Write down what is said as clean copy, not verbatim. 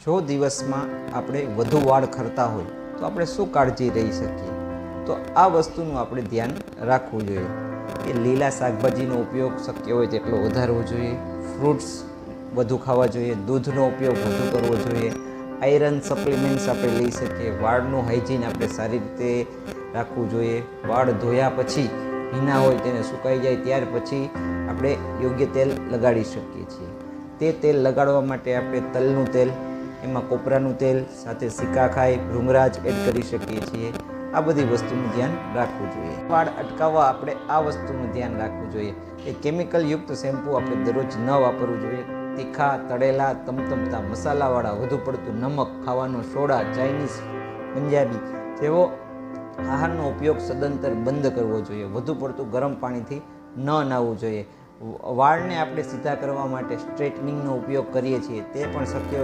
જો દિવસમાં આપણે વધુ વાળ ખરતા હોય તો આપણે શું કાળજી રહી શકીએ? તો આ વસ્તુનું આપણે ધ્યાન રાખવું જોઈએ કે લીલા શાકભાજીનો ઉપયોગ શક્ય હોય તેટલો વધારવો જોઈએ, ફ્રૂટ્સ વધુ ખાવા જોઈએ, દૂધનો ઉપયોગ વધુ કરવો જોઈએ, આયરન સપ્લિમેન્ટ્સ આપણે લઈ શકીએ, વાળનું હાઇજીન આપણે સારી રીતે રાખવું જોઈએ, વાળ ધોયા પછી ભીના હોય તેને સુકાઈ જાય ત્યાર પછી આપણે યોગ્ય તેલ લગાડી શકીએ છીએ. તે તેલ લગાડવા માટે આપણે તલનું તેલ, એમાં કોપરાનું તેલ સાથે સિકાખાઈ, ભૃંગરાજ એડ કરી શકીએ છીએ. આ બધી વસ્તુનું ધ્યાન રાખવું જોઈએ. વાળ અટકાવવા આપણે આ વસ્તુનું ધ્યાન રાખવું જોઈએ કે કેમિકલયુક્ત શેમ્પૂ આપણે દરરોજ ન વાપરવું જોઈએ. તીખા, તળેલા, તમતમતા મસાલાવાળા, વધુ પડતું નમક, ખાવાનો સોડા, ચાઇનીઝ, પંજાબી જેવો આહારનો ઉપયોગ સદંતર બંધ કરવો જોઈએ. વધુ પડતું ગરમ પાણીથી ન નાહવું જોઈએ. વાળને આપણે સીધા કરવા માટે સ્ટ્રેટનિંગનો ઉપયોગ કરીએ છીએ તે પણ શક્ય હોય